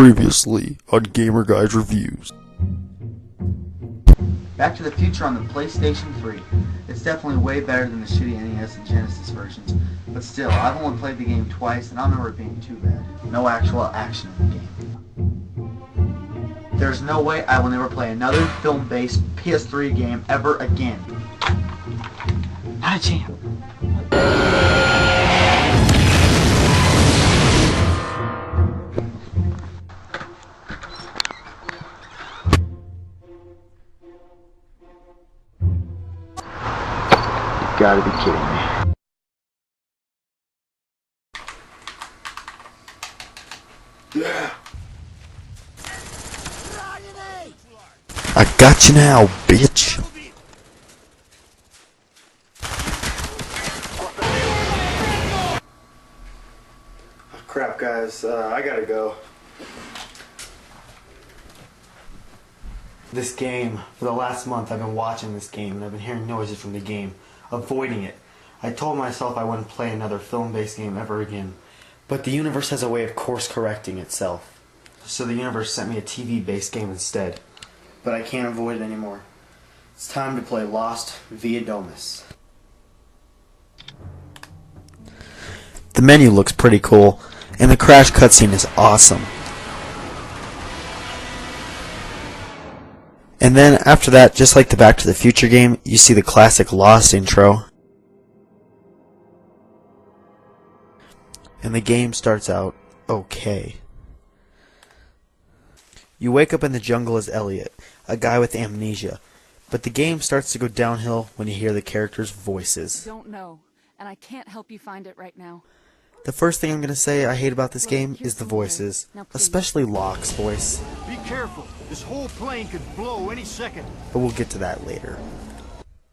Previously on Gamer Guys Reviews. Back to the Future on the PlayStation 3. It's definitely way better than the shitty NES and Genesis versions, but still, I've only played the game twice and I don't remember it being too bad. No actual action in the game. There's no way I will never play another film-based PS3 game ever again. Not a chance. You gotta be kidding me. Yeah. I got you now, bitch. Oh, crap, guys. I gotta go. This game, for the last month, I've been watching this game and I've been hearing noises from the game, avoiding it. I told myself I wouldn't play another film-based game ever again. But the universe has a way of course-correcting itself. So the universe sent me a TV-based game instead. But I can't avoid it anymore. It's time to play Lost via Domus. The menu looks pretty cool, and the crash cutscene is awesome. And then after that, just like the Back to the Future game, you see the classic Lost intro. And the game starts out okay. You wake up in the jungle as Elliot, a guy with amnesia, but the game starts to go downhill when you hear the characters' voices. Don't know, and I can't help you find it right now. The first thing I'm going to say I hate about this game is the voices, especially Locke's voice. Be careful, this whole plane could blow any second. But we'll get to that later.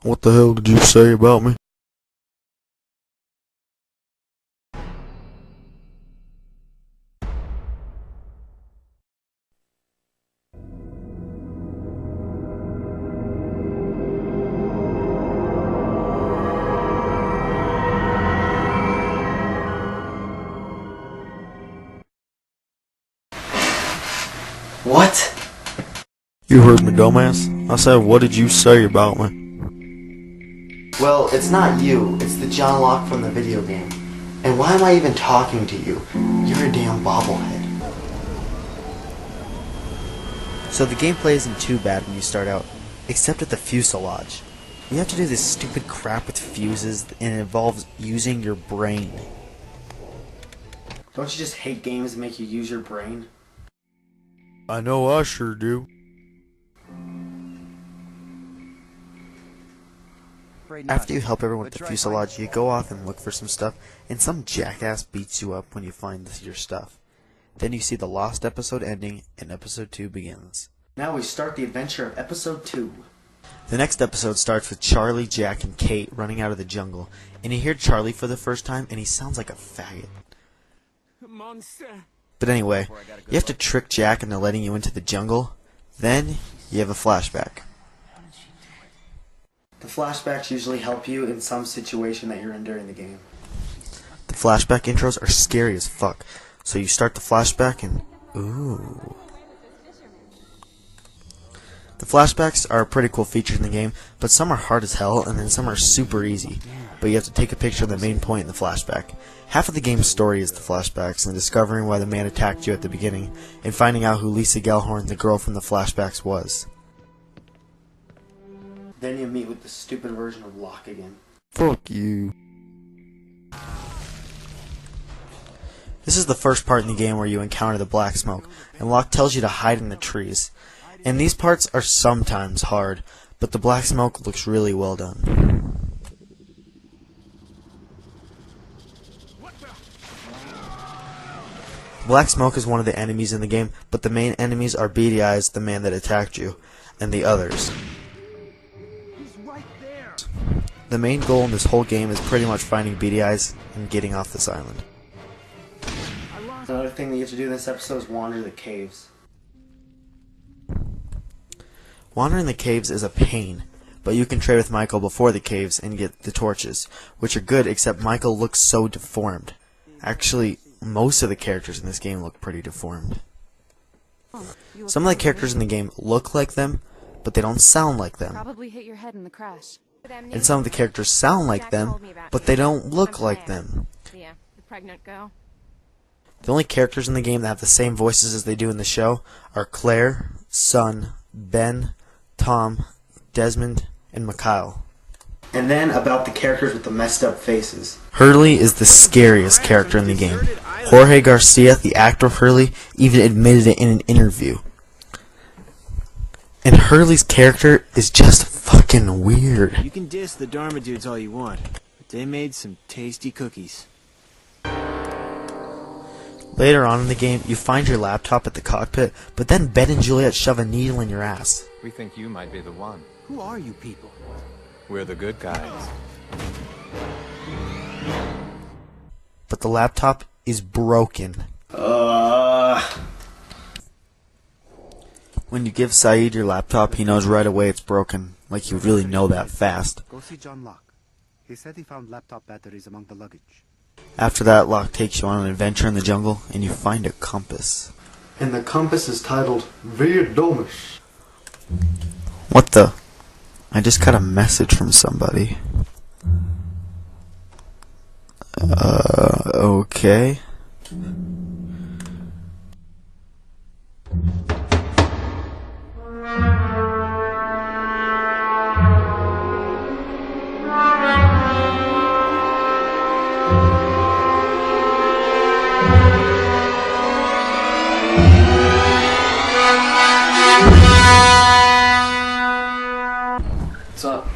What the hell did you say about me? What? You heard me, dumbass. I said, what did you say about me? Well, it's not you. It's the John Locke from the video game. And why am I even talking to you? You're a damn bobblehead. So the gameplay isn't too bad when you start out, except at the fuselage. You have to do this stupid crap with fuses, and it involves using your brain. Don't you just hate games that make you use your brain? I know I sure do. After you help everyone with the fuselage, you go off and look for some stuff, and some jackass beats you up when you find your stuff. Then you see the Lost episode ending, and episode 2 begins. Now we start the adventure of episode 2. The next episode starts with Charlie, Jack, and Kate running out of the jungle, and you hear Charlie for the first time, and he sounds like a faggot. Monster. But anyway, you have to trick Jack into letting you into the jungle. Then, you have a flashback. The flashbacks usually help you in some situation that you're in during the game. The flashback intros are scary as fuck. So you start the flashback and... ooh. The flashbacks are a pretty cool feature in the game, but some are hard as hell, and then some are super easy. But you have to take a picture of the main point in the flashback. Half of the game's story is the flashbacks, and discovering why the man attacked you at the beginning, and finding out who Lisa Gellhorn, the girl from the flashbacks, was. Then you meet with the stupid version of Locke again. Fuck you. This is the first part in the game where you encounter the black smoke, and Locke tells you to hide in the trees. And these parts are sometimes hard, but the black smoke looks really well done. Black smoke is one of the enemies in the game, but the main enemies are Beady Eyes, the man that attacked you, and the others. The main goal in this whole game is pretty much finding Beady Eyes and getting off this island. Another thing that you have to do in this episode is wander the caves. Wandering the caves is a pain, but you can trade with Michael before the caves and get the torches, which are good, except Michael looks so deformed. Actually, most of the characters in this game look pretty deformed. Some of the characters in the game look like them, but they don't sound like them. Probably hit your head in the crash. And some of the characters sound like them, but they don't look like them. Yeah, the pregnant girl. The only characters in the game that have the same voices as they do in the show are Claire, Sun, Ben, Tom, Desmond, and Mikhail. And then about the characters with the messed up faces. Hurley is the scariest character in the game. Jorge Garcia, the actor of Hurley, even admitted it in an interview. And Hurley's character is just fucking weird. You can diss the Dharma dudes all you want, but they made some tasty cookies. Later on in the game, you find your laptop at the cockpit, but then Ben and Juliet shove a needle in your ass. We think you might be the one. Who are you people? We're the good guys. But the laptop is broken. When you give Saeed your laptop, he knows right away it's broken. Like you would really know that fast. Go see John Locke. He said he found laptop batteries among the luggage. After that, Locke takes you on an adventure in the jungle, and you find a compass. And the compass is titled Via Domus. What the? I just got a message from somebody. Okay. What's up?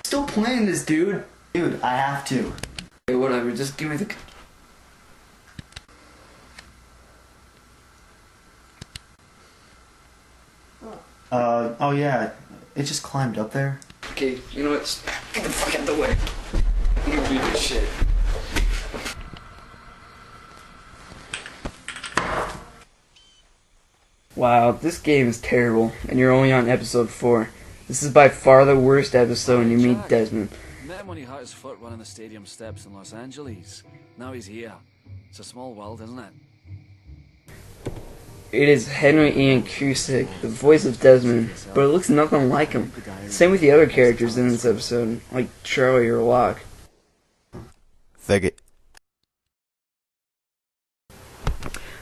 Still playing this, dude. Dude, I have to. Hey, whatever, just give me the... Oh yeah, it just climbed up there. Okay, you know what? Just get the fuck out of the way. I'm gonna do this shit. Wow, this game is terrible, and you're only on episode 4. This is by far the worst episode, and you meet Desmond. Met him when he hurt his foot running the stadium steps in Los Angeles. Now he's here. It's a small world, isn't it? It is Henry Ian Cusick, the voice of Desmond, but it looks nothing like him. Same with the other characters in this episode, like Charlie or Locke. Faggot.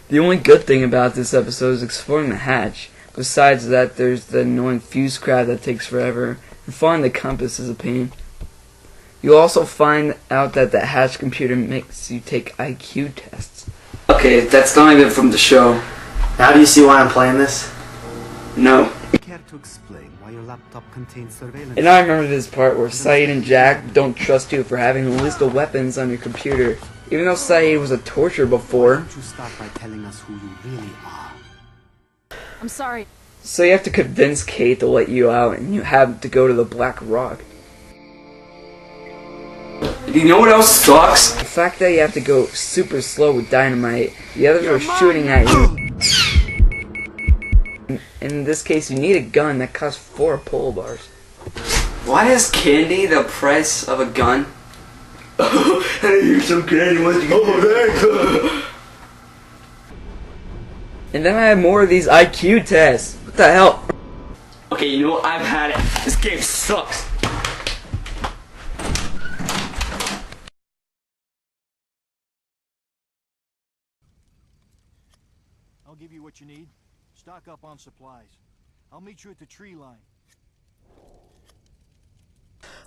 The only good thing about this episode is exploring the hatch. Besides that, there's the annoying fuse crab that takes forever, and finding the compass is a pain. You'll also find out that the hatch computer makes you take IQ tests. Okay, that's not even from the show. Now do you see why I'm playing this? No. Care to explain why your laptop contains surveillance? And I remember this part where Saeed and Jack don't trust you for having a list of weapons on your computer. Even though Saeed was a torturer before. Why don't you start by telling us who you really are? I'm sorry. So you have to convince Kate to let you out, and you have to go to the Black Rock. You know what else sucks? The fact that you have to go super slow with dynamite. The others are shooting at you. In this case, you need a gun that costs 4 pull bars. Why is candy the price of a gun? Hey, here's some candy. What you thanks. And then I have more of these IQ tests. What the hell? Okay, you know what? I've had it. This game sucks. I'll give you what you need. Stock up on supplies. I'll meet you at the tree line.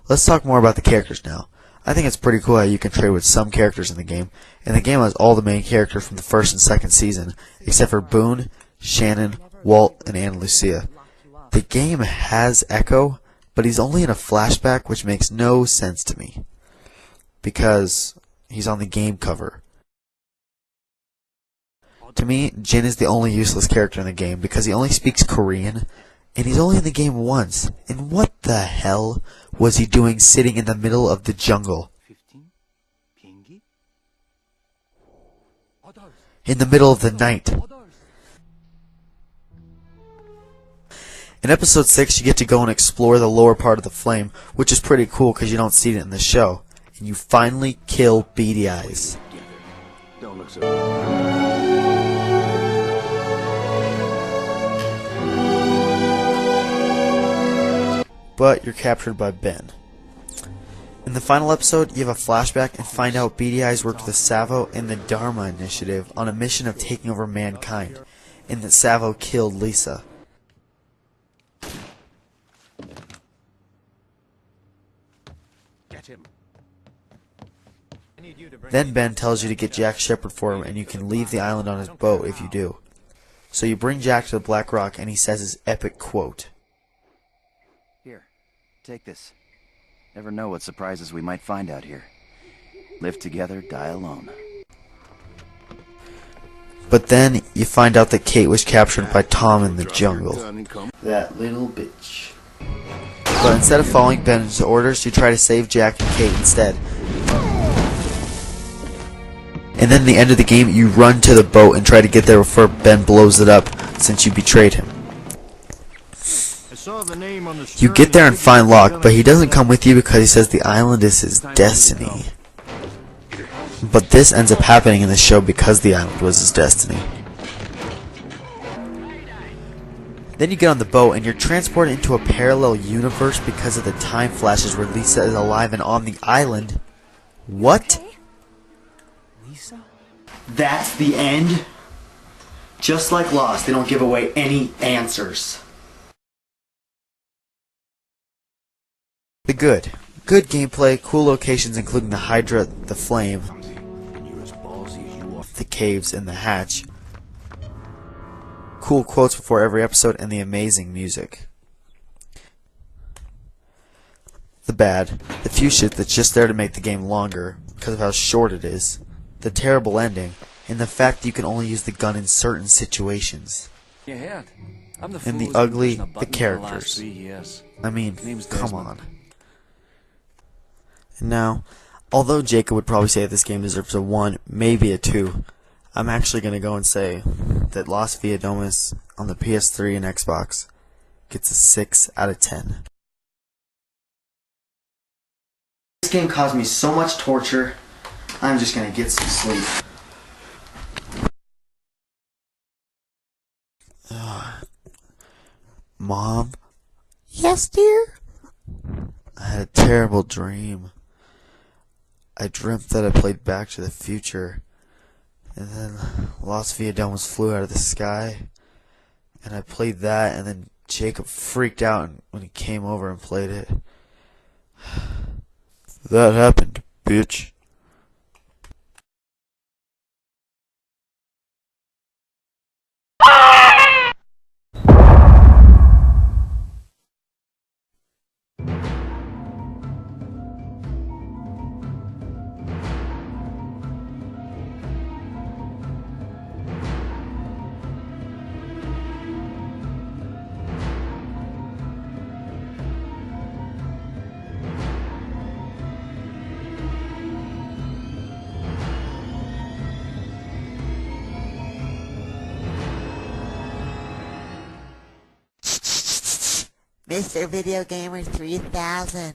Let's talk more about the characters now. I think it's pretty cool how you can trade with some characters in the game, and the game has all the main characters from the first and second season, except for Boone, Shannon, Walt, and Ana Lucia. The game has Echo, but he's only in a flashback, which makes no sense to me, because he's on the game cover. To me, Jin is the only useless character in the game, because he only speaks Korean, and he's only in the game once. And what the hell was he doing sitting in the middle of the jungle? In the middle of the night. In episode 6, you get to go and explore the lower part of the flame, which is pretty cool because you don't see it in the show. And you finally kill Beady Eyes. Don't look so... but you're captured by Ben. In the final episode, you have a flashback and find out Beady Eyes worked with Savo and the Dharma Initiative on a mission of taking over mankind, and that Savo killed Lisa. Get him. Then Ben tells you to get Jack Shepherd for him, and you can leave the island on his boat if you do. So you bring Jack to the Black Rock, and he says his epic quote. Here, take this. Never know what surprises we might find out here. Live together, die alone. But then you find out that Kate was captured by Tom in the jungle. That little bitch. But instead of following Ben's orders, you try to save Jack and Kate instead. And then at the end of the game, you run to the boat and try to get there before Ben blows it up, since you betrayed him. You get there and find Locke, but he doesn't come with you because he says the island is his destiny. But this ends up happening in the show because the island was his destiny. Then you get on the boat and you're transported into a parallel universe because of the time flashes where Lisa is alive and on the island. What? Lisa? That's the end? Just like Lost, they don't give away any answers. The good. Good gameplay, cool locations including the Hydra, the Flame, the caves, and the hatch. Cool quotes before every episode, and the amazing music. The bad. The few shit that's just there to make the game longer, because of how short it is. The terrible ending, and the fact that you can only use the gun in certain situations. And the ugly, the characters. I mean, come on. And now, although Jacob would probably say that this game deserves a 1, maybe a 2, I'm actually going to go and say that Lost via Domus on the PS3 and Xbox gets a 6 out of 10. This game caused me so much torture, I'm just going to get some sleep. Mom? Yes, dear? I had a terrible dream. I dreamt that I played Back to the Future, and then Lost via Domus flew out of the sky, and I played that, and then Jacob freaked out when he came over and played it. That happened, bitch. Mr. Video Gamer 3000.